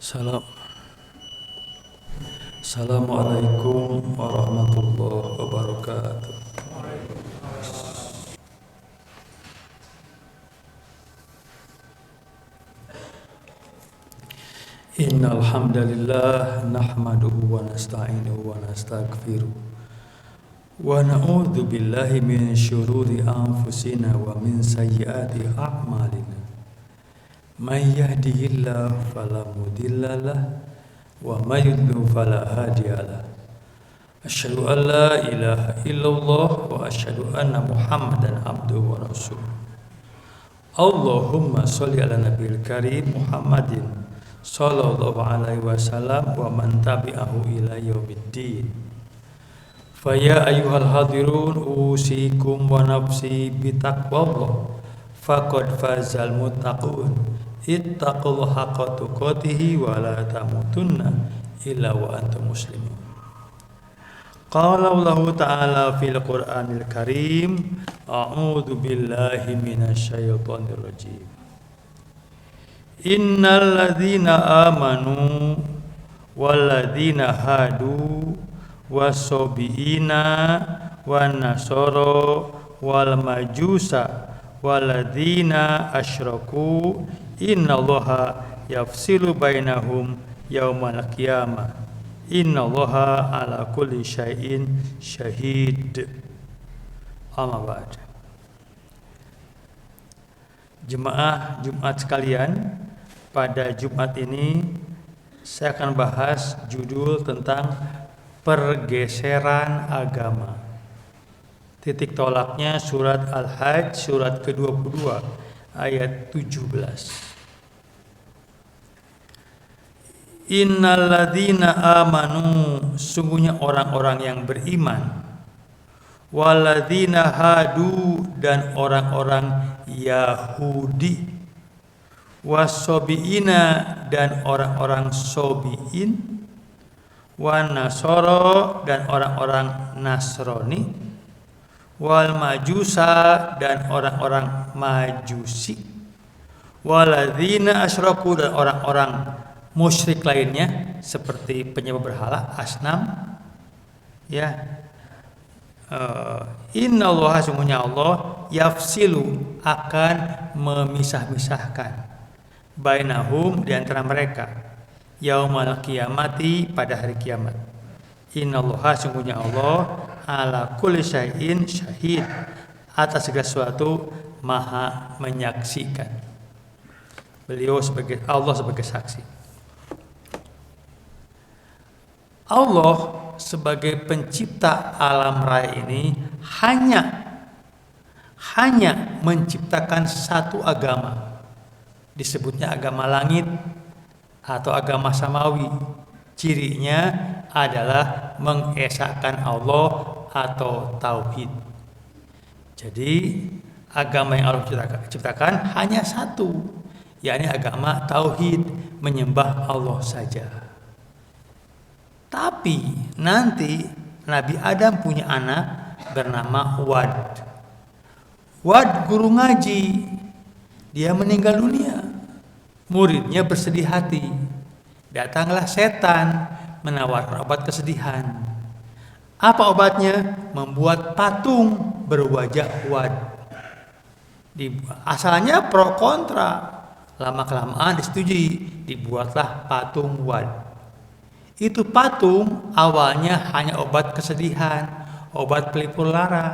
Salam. Assalamualaikum warahmatullahi wabarakatuh. Innal hamdalillah nahmaduhu wa nasta'inuhu wa nastaghfiruh wa na'udzu billahi min syururi anfusina wa min sayyiati a'malina. May yahdihillahu fala mudhillalah wa may yudlil fala hadiyalah. Asyhadu an la ilaha illallah wa asyhadu anna Muhammadan abduhu wa rasuluh. Allahumma sholli ala nabiyil karim Muhammadin sallallahu alaihi wasallam wa man tabi'ahu ila yaumiddin. Fa ya ayyuhal hadirun usikum wa nafsi bitaqwallah faqad fazal muttaqun. Ittaqullaha haqqa tuqatih wa la tamutunna illa wa antum muslimun. Qala Allah ta'ala fil Qur'anil Karim, a'udzu billahi minasy syaithanir rajim. Innal ladzina amanu wal ladzina hadu wasobiina wan nasara wal majusa wal ladzina asyraku innallaha yafsilu bainahum yaumal qiyamah innallaha ala kulli syai'in syahid. Amma ba'd. Jemaah Jumat sekalian, pada Jumat ini saya akan bahas judul tentang pergeseran agama. Titik tolaknya surat Al-Hajj surat ke-22 ayat 17. Innal ladzina amanu, sungguhnya orang-orang yang beriman, walladzina hadu, dan orang-orang Yahudi, wasobiina, dan orang-orang sobiin, wan nasoro, dan orang-orang Nasrani, wal majusa, dan orang-orang Majusi, waladzina asyraku, dan orang-orang musyrik lainnya seperti penyembah berhala, asnam, ya. Innallaha, sungguhnya Allah, yafsilu, akan memisah-misahkan, bainahum, di antara mereka, yaumal qiyamati, pada hari kiamat. Innallaha, sungguhnya Allah, ala kulli syai'in syahid, atas segala sesuatu maha menyaksikan. Beliau sebagai Allah, sebagai saksi. Allah sebagai pencipta alam raya ini hanya menciptakan satu agama, disebutnya agama langit atau agama samawi. Cirinya adalah mengesahkan Allah atau tauhid. Jadi agama yang Allah ciptakan hanya satu, yakni agama tauhid, menyembah Allah saja. Tapi nanti Nabi Adam punya anak bernama Wad. Wad guru ngaji. Dia meninggal dunia. Muridnya bersedih hati. Datanglah setan menawarkan obat kesedihan. Apa obatnya? Membuat patung berwajah Wad. Asalnya pro kontra. Lama-kelamaan disetujui. Dibuatlah patung Wad. Itu patung awalnya hanya obat kesedihan, obat pelipur lara.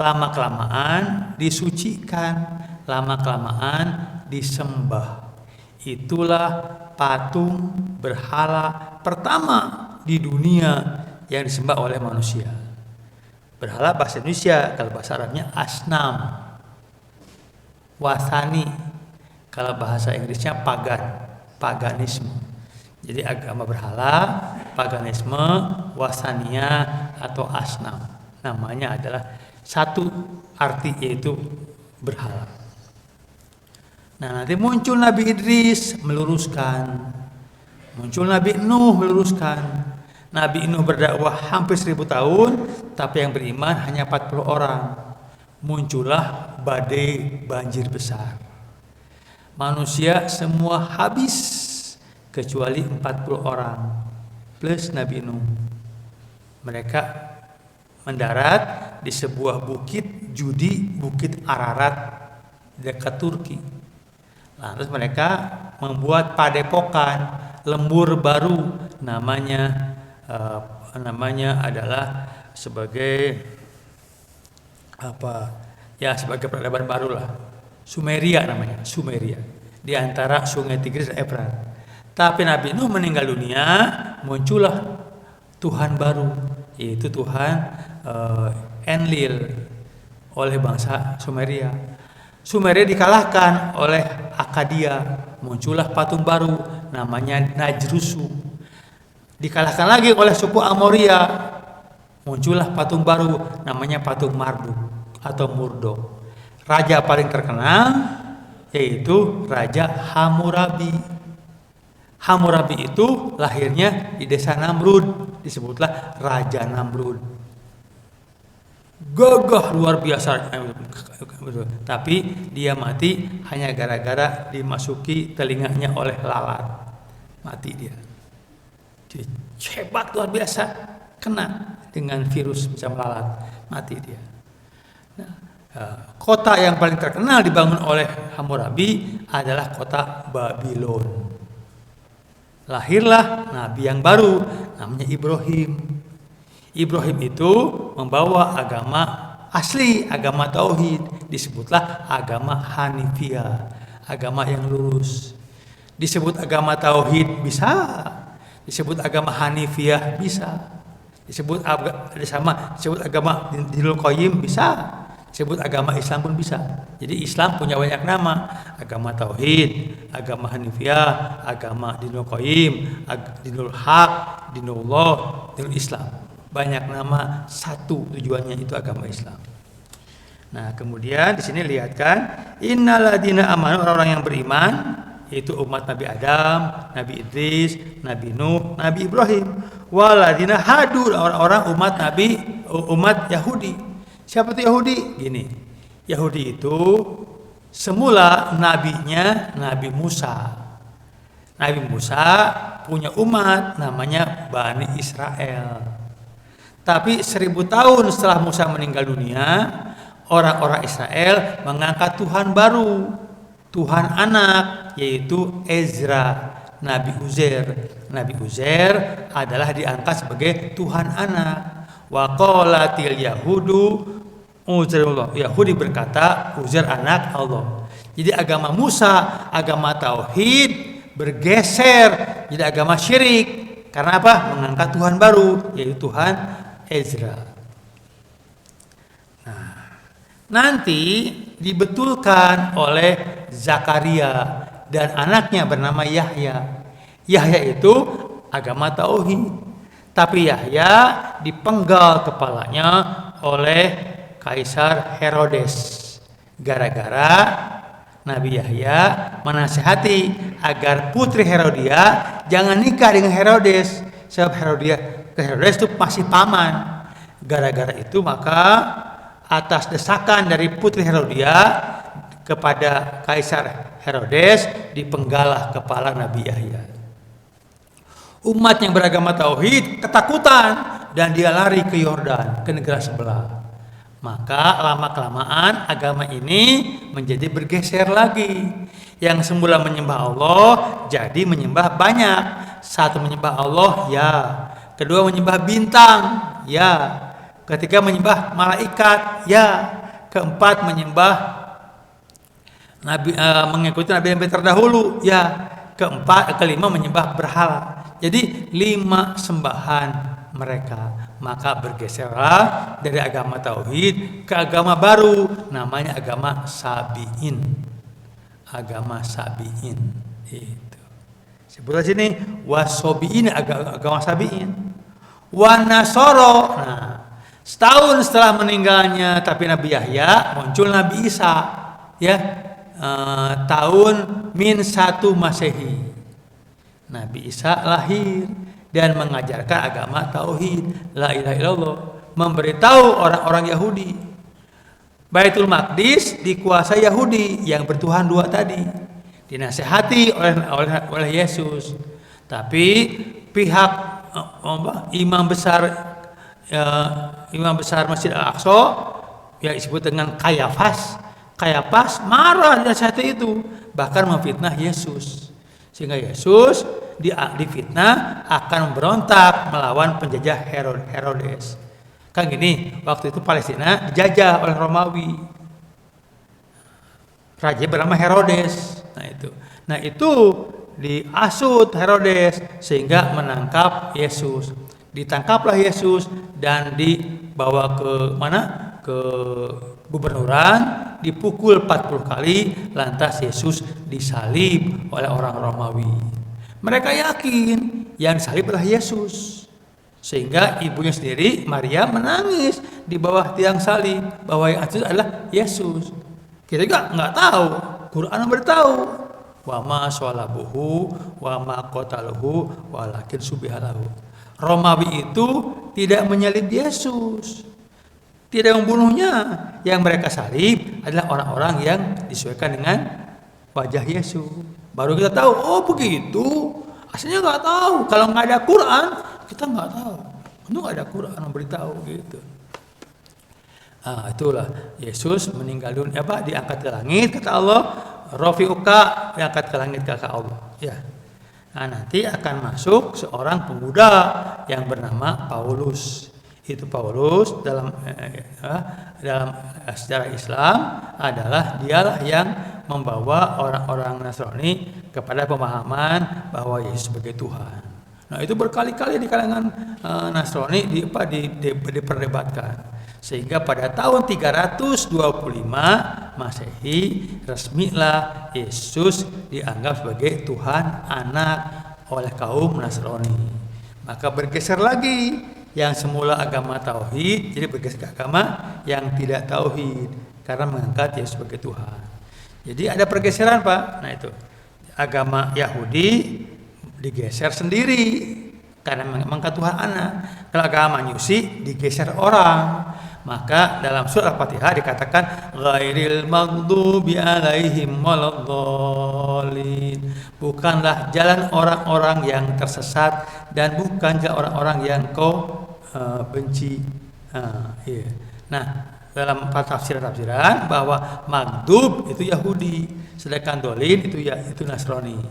Lama-kelamaan disucikan, lama-kelamaan disembah. Itulah patung berhala pertama di dunia yang disembah oleh manusia. Berhala bahasa Indonesia, kalau bahasa Arabnya asnam. Wasani, kalau bahasa Inggrisnya paganisme. Jadi agama berhala, paganisme, wasania, atau asnam. Namanya adalah satu arti, yaitu berhala. Nah, nanti muncul Nabi Idris meluruskan. Muncul Nabi Nuh meluruskan. Nabi Nuh berdakwah hampir 1000 tahun, tapi yang beriman hanya 40 orang. Muncullah badai banjir besar. Manusia semua habis kecuali 40 orang plus Nabi Nuh. Mereka mendarat di sebuah bukit judi, Bukit Ararat dekat Turki. Lalu mereka membuat padepokan lembur baru, namanya adalah sebagai sebagai peradaban baru lah. Sumeria namanya, Sumeria, di antara Sungai Tigris dan Efrat. Tapi Nabi Nuh meninggal dunia, muncullah Tuhan baru, yaitu Tuhan Enlil oleh bangsa Sumeria. Sumeria dikalahkan oleh Akadia, muncullah patung baru namanya Najrusu. Dikalahkan lagi oleh suku Amoria, muncullah patung baru namanya patung Marduk atau Murdok. Raja paling terkenal yaitu Raja Hammurabi. Hammurabi itu lahirnya di desa Namrud, disebutlah Raja Namrud. Gagah luar biasa, tapi dia mati hanya gara-gara dimasuki telinganya oleh lalat. Mati dia. Jadi hebat luar biasa, kena dengan virus macam lalat, mati dia. Kota yang paling terkenal dibangun oleh Hammurabi adalah kota Babylon. Lahirlah nabi yang baru namanya Ibrahim. Ibrahim itu membawa agama asli, agama tauhid, disebutlah agama Hanifiyah, agama yang lurus. Disebut agama tauhid bisa, disebut agama Hanifiyah bisa, disebut agama Dinul Qayyim bisa, disebut agama Islam pun bisa. Jadi Islam punya banyak nama, agama tauhid, agama Hanifiyah, agama Dinul Qayyim, Dinul Haq, Dinullah, Dinul Islam. Banyak nama, satu tujuannya itu agama Islam. Nah, kemudian di sini lihat kan, innalladzina amanu, orang-orang yang beriman, yaitu umat Nabi Adam, Nabi Idris, Nabi Nuh, Nabi Ibrahim. Walladzina hadu, orang-orang umat Yahudi. Siapa itu Yahudi? Gini, Yahudi itu semula nabinya Nabi Musa. Nabi Musa punya umat namanya Bani Israel. Tapi 1000 tahun setelah Musa meninggal dunia, orang-orang Israel mengangkat Tuhan baru, Tuhan anak, yaitu Ezra, Nabi Uzair. Nabi Uzair adalah diangkat sebagai Tuhan anak. Wa qalatil yahudu Uzairullah. Yahudi berkata Uzair anak Allah. Jadi agama Musa, agama tauhid bergeser jadi agama syirik. Karena apa? Mengangkat Tuhan baru, yaitu Tuhan Ezra. Nah, nanti dibetulkan oleh Zakaria dan anaknya bernama Yahya. Yahya itu agama tauhid, tapi Yahya dipenggal kepalanya oleh Kaisar Herodes Gara-gara Nabi Yahya menasihati agar putri Herodia jangan nikah dengan Herodes, sebab Herodes itu masih paman. Gara-gara itu maka atas desakan dari putri Herodia kepada Kaisar Herodes dipenggalah kepala Nabi Yahya. Umat yang beragama tauhid ketakutan dan dia lari ke Yordan, ke negara sebelah. Maka lama-kelamaan agama ini menjadi bergeser lagi. Yang semula menyembah Allah jadi menyembah banyak. Satu menyembah Allah, ya. Kedua menyembah bintang, ya. Ketiga menyembah malaikat, ya. Keempat menyembah mengikuti nabi-nabi terdahulu, ya. Kelima menyembah berhala. Jadi 5 sembahan mereka. Maka bergeserlah dari agama tauhid ke agama baru, namanya agama Sabi'in. Agama Sabi'in itu. Sebutlah sini wasobi'in, agama Sabi'in. Wa Nasoro. Nah, setahun setelah meninggalnya tapi Nabi Yahya muncul Nabi Isa, ya. Tahun min 1 Masehi. Nabi Isa lahir dan mengajarkan agama tauhid, la ilaha illallah, memberitahu orang-orang Yahudi. Baitul Maqdis dikuasai Yahudi yang bertuhan 2 tadi. Dinasihati oleh Yesus. Tapi pihak imam besar Masjid Al-Aqsa yang disebut dengan Kayafas marah dari saat itu, bahkan memfitnah Yesus, sehingga Yesus difitnah akan berontak melawan penjajah Herodes. Kan gini, waktu itu Palestina dijajah oleh Romawi, raja bernama Herodes. Nah itu diasut Herodes sehingga menangkap Yesus. Ditangkaplah Yesus dan dibawa ke mana? Ke gubernuran, dipukul 40 kali, lantas Yesus disalib oleh orang Romawi. Mereka yakin yang disalib adalah Yesus, sehingga ibunya sendiri Maria menangis di bawah tiang salib bahwa yang itu adalah Yesus. Kita juga nggak tahu, Quran memberitahu wa ma shalabuhu wa ma qataluhu walakin subihalahu. Romawi itu tidak menyalib Yesus, tidak membunuhnya. Yang mereka salib adalah orang-orang yang disesuaikan dengan wajah Yesus. Baru kita tahu, oh begitu. Aslinya nggak tahu. Kalau nggak ada Quran, kita nggak tahu. Itu nggak ada Quran memberitahu gitu. Itulah Yesus meninggal dunia, diangkat ke langit, kata Allah, Rafi'uka, diangkat ke langit, kata Allah. Ya. Nah, nanti akan masuk seorang pemuda yang bernama Paulus. Itu Paulus dalam sejarah Islam adalah dialah yang membawa orang-orang Nasrani kepada pemahaman bahwa Yesus sebagai Tuhan. Nah, itu berkali-kali di kalangan Nasrani diperdebatkan. Sehingga pada tahun 325 Masehi resmilah Yesus dianggap sebagai Tuhan anak oleh kaum Nasrani. Maka bergeser lagi, yang semula agama tauhid jadi bergeser ke agama yang tidak tauhid karena mengangkat Yesus sebagai Tuhan. Jadi ada pergeseran, Pak. Nah, itu agama Yahudi digeser sendiri karena mengangkat Tuhan anak. Kalau agama Majusi digeser orang. Maka dalam surah Al-Fatihah dikatakan ghairil maghdubi alaihim waladdallin. Bukanlah jalan orang-orang yang tersesat dan bukan jalan orang-orang yang kau benci. Iya. Nah, dalam tafsiran bahwa maghdub itu Yahudi, sedangkan dolin itu Nasrani.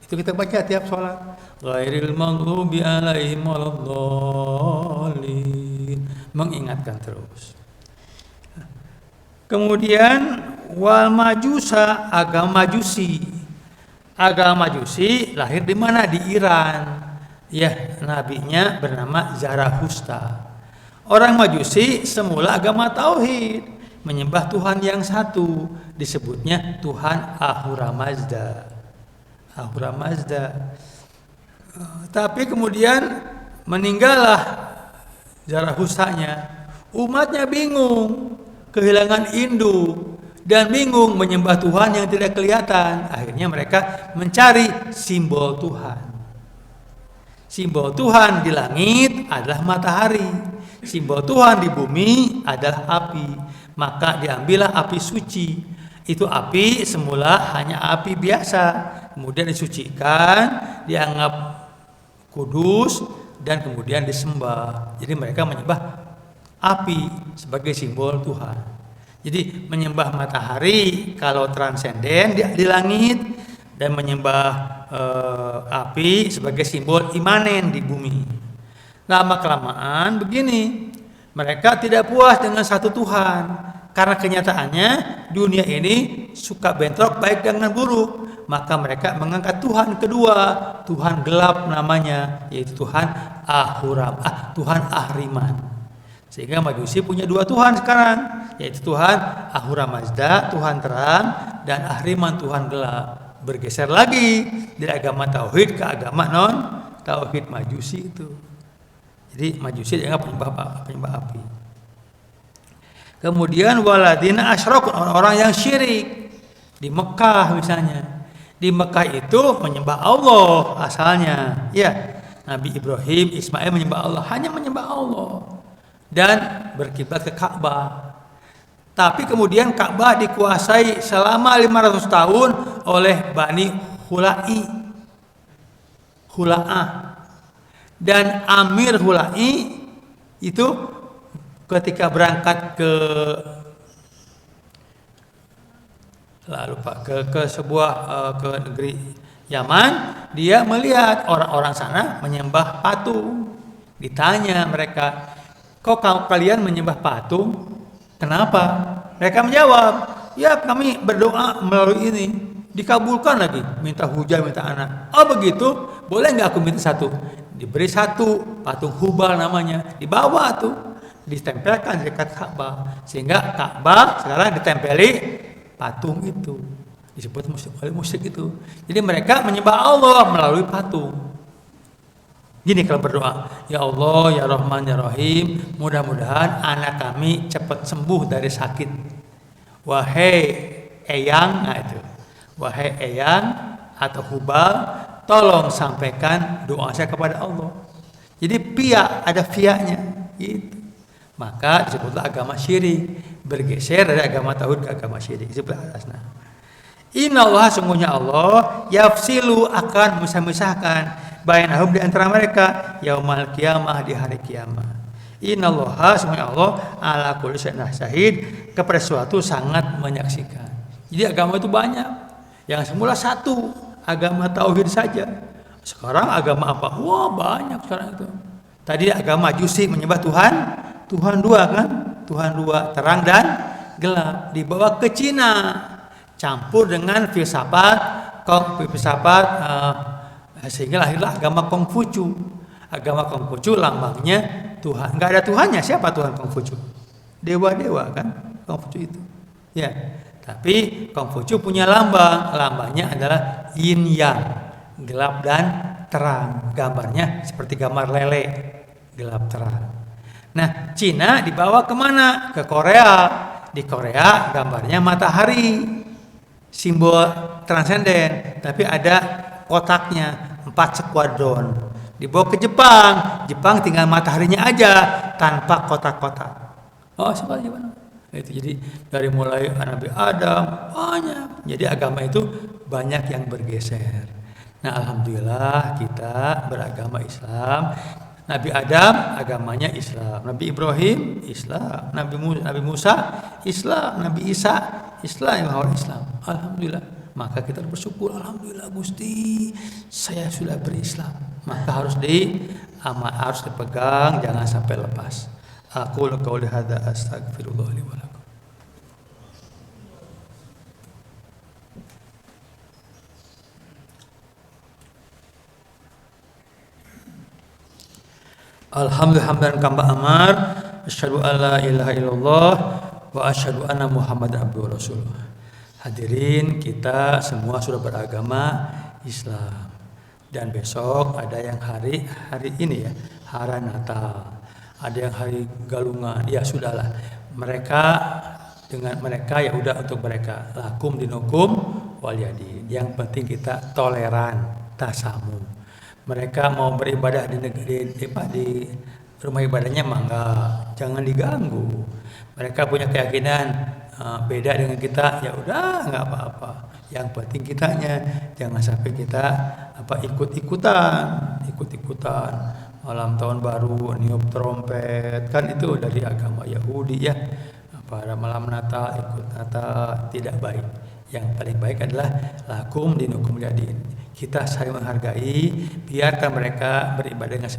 Itu kita baca tiap sholat. Ghairil maghdubi alaihim waladdallin. Mengingatkan terus. Kemudian wal majusa, agama Majusi. Agama Majusi lahir di mana? Di Iran. Ya, nabinya bernama Zarathustra. Orang Majusi semula agama tauhid, menyembah Tuhan yang satu, disebutnya Tuhan Ahura Mazda. Tapi kemudian meninggallah Zarathustranya. Umatnya bingung, kehilangan induk dan bingung menyembah Tuhan yang tidak kelihatan. Akhirnya mereka mencari simbol Tuhan. Simbol Tuhan di langit adalah matahari. Simbol Tuhan di bumi adalah api. Maka diambillah api suci. Itu api semula hanya api biasa, kemudian disucikan, dianggap kudus, dan kemudian disembah. Jadi mereka menyembah api sebagai simbol Tuhan. Jadi menyembah matahari kalau transenden di langit, dan menyembah api sebagai simbol imanen di bumi. Lama kelamaan begini, mereka tidak puas dengan satu Tuhan, karena kenyataannya dunia ini suka bentrok baik dengan buruk. Maka mereka mengangkat Tuhan kedua, Tuhan gelap namanya, yaitu Tuhan Tuhan Ahriman. Sehingga Majusi punya dua Tuhan sekarang, yaitu Tuhan Ahura Mazda, Tuhan terang, dan Ahriman, Tuhan gelap. Bergeser lagi dari agama tauhid ke agama non tauhid Majusi itu. Jadi Majusi dianggap penyembah api. Kemudian waladina asyraku, orang-orang yang syirik di Mekah misalnya. Di Mekah itu menyembah Allah asalnya. Ya, Nabi Ibrahim, Ismail menyembah Allah, hanya menyembah Allah dan berkiblat ke Ka'bah. Tapi kemudian Ka'bah dikuasai selama 500 tahun oleh Bani Khulai. hula'ah. Dan amir hula'i itu ketika berangkat ke sebuah ke negeri Yaman, dia melihat orang-orang sana menyembah patung. Ditanya mereka, kok kalian menyembah patung? Kenapa? Mereka menjawab, ya kami berdoa melalui ini, dikabulkan lagi, minta hujan, minta anak. Oh begitu, boleh nggak aku minta satu? Diberi satu, patung Hubal namanya, dibawa tuh, ditempelkan di dekat Ka'bah, sehingga Ka'bah sekarang ditempeli patung itu, disebut musyrik itu. Jadi mereka menyembah Allah melalui patung. Gini kalau berdoa, ya Allah, ya Rahman, ya Rahim, mudah-mudahan anak kami cepat sembuh dari sakit. Wahai Eyang, nah itu, wahai Eyang atau Hubal, tolong sampaikan doa saya kepada Allah. Jadi pihak, ada pihaknya, gitu. Maka disebutlah agama syirik, bergeser dari agama tauhid ke agama syirik. Disebut atasnya. Inna Allah, sungguhnya Allah, yafsilu akan misah-misahkan bainahum di antara mereka yaumal qiyamah, di hari kiamat. Innallaha, sungguhnya Allah, ala kulli syai'in syahid, kepada sesuatu sangat menyaksikan. Jadi agama itu banyak. Yang semula satu, agama tauhid saja. Sekarang agama apa? Wah, banyak sekarang itu. Tadi agama Majusi menyembah Tuhan dua kan? Tuhan dua, terang dan gelap. Dibawa ke Cina, campur dengan filsafat sehingga lahirlah agama Kongfucu. Agama Kongfucu lambangnya Tuhan. Enggak ada Tuhannya. Siapa Tuhan Kongfucu? Dewa-dewa kan Kongfucu itu. Ya. Tapi Kongfucu punya lambangnya adalah yin yang, gelap dan terang. Gambarnya seperti gambar lele, gelap terang. Nah, Cina dibawa kemana? Ke Korea. Di Korea gambarnya matahari, simbol transenden, tapi ada kotaknya 4 skuadron. Dibawa ke Jepang tinggal mataharinya aja tanpa kotak-kotak. Oh, seperti gimana? Itu jadi dari mulai Nabi Adam banyak. Jadi agama itu banyak yang bergeser. Nah, alhamdulillah kita beragama Islam. Nabi Adam agamanya Islam, Nabi Ibrahim Islam, Nabi Musa Islam, Nabi Isa Islam, Islam. Alhamdulillah. Maka kita bersyukur, alhamdulillah Gusti, saya sudah berislam. Maka harus dipegang, jangan sampai lepas. Aku qauli hadza astaghfirullah li wa lakum. Alhamdulillah hamdan kamba amar, asyhadu alla ilaha illallah wa asyhadu anna Muhammadar abduhu wa rasuluh. Hadirin, kita semua sudah beragama Islam. Dan besok ada yang hari ini ya, hari Natal. Ada yang hari Galungan. Ya sudahlah. Mereka dengan mereka ya udah untuk mereka. Lakum dinukum wal yadin. Yang penting kita toleran, tasamu. Mereka mau beribadah di rumah ibadahnya mangga, jangan diganggu. Mereka punya keyakinan beda dengan kita, ya udah nggak apa-apa. Yang penting kitanya jangan sampai kita ikut-ikutan malam tahun baru niup trompet, kan itu dari agama Yahudi ya. Pada malam Natal ikut Natal tidak baik. Yang paling baik adalah lakum dinukum yadin. Kita saling menghargai, biarkan mereka beribadah dengan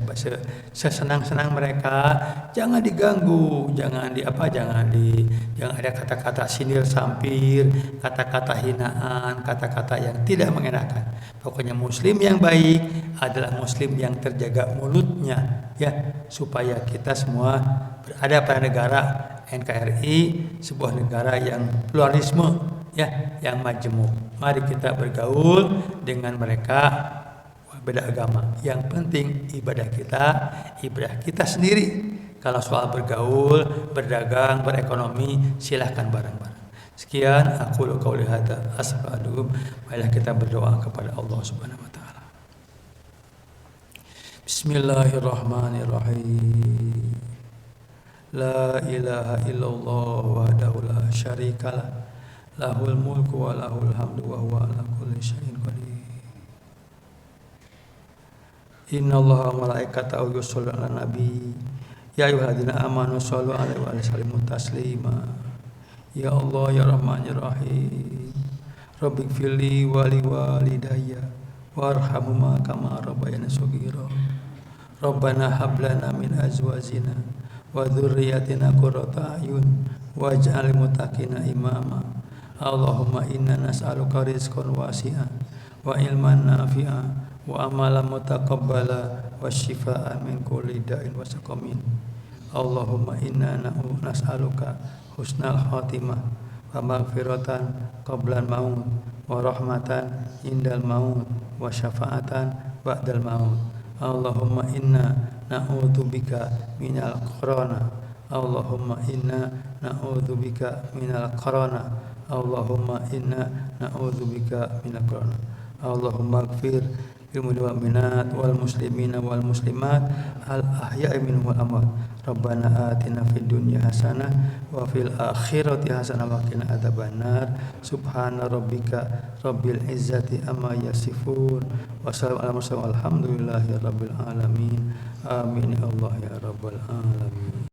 sesenang-senang mereka, jangan diganggu, jangan ada kata-kata sindir sampir, kata-kata hinaan, kata-kata yang tidak mengenakan. Pokoknya muslim yang baik adalah muslim yang terjaga mulutnya ya, supaya kita semua berada pada negara NKRI, sebuah negara yang pluralisme ya, yang majemuk. Mari kita bergaul dengan mereka beda agama. Yang penting ibadah kita sendiri. Kalau soal bergaul, berdagang, berekonomi, silahkan bareng-bareng. Sekian aku qauli hadza astaghfirullah. Marilah kita berdoa kepada Allah Subhanahu wa taala. Bismillahirrahmanirrahim. La ilaha illallah wahdahu la syarikalah. Lahul mulku wa lahul hamdu wa huwa ala kulli syai'in qadir. Innallaha wa malaikatahu yusholluna 'alan nabi. Ya ayyuhalladzina amanu shollu 'alaihi wa sallimu taslima. Ya Allah ya Rahman ya Rahim. Rabbighfirli wa liwalidayya warhamhuma kama rabbayani shaghira. Rabbana hab lana min azwajina wa dzurriyyatina qurrata a'yun waj'al muttaqina imama. Allahumma inna nas'aluka rizqan wasi'an wa ilman nafi'a wa amalan mutaqabbala wa shifaan min kulli da'in wa saqamin. Allahumma inna nas'aluka husnal khatimah wa maghfiratan qabla al-maut wa rahmatan indal maut wa syafaatan ba'dal maut. Allahumma inna na'udzubika minal qarana. Allahumma inna na'udzubika minal qarana. Allahumma inna na'udzubika minal qarana. Allahumma ighfir lil mu'minat wal muslimina wal muslimat al ahya'i minhum wal amwat. Rabbana atina fid dunya hasanah wa fil akhirati hasanah wa qina adzabannar. Subhana rabbika rabbil izzati amma yasifun wa salamun alal mursalin walhamdulillahi rabbil alamin. Amin ya Allah ya rabbal alamin.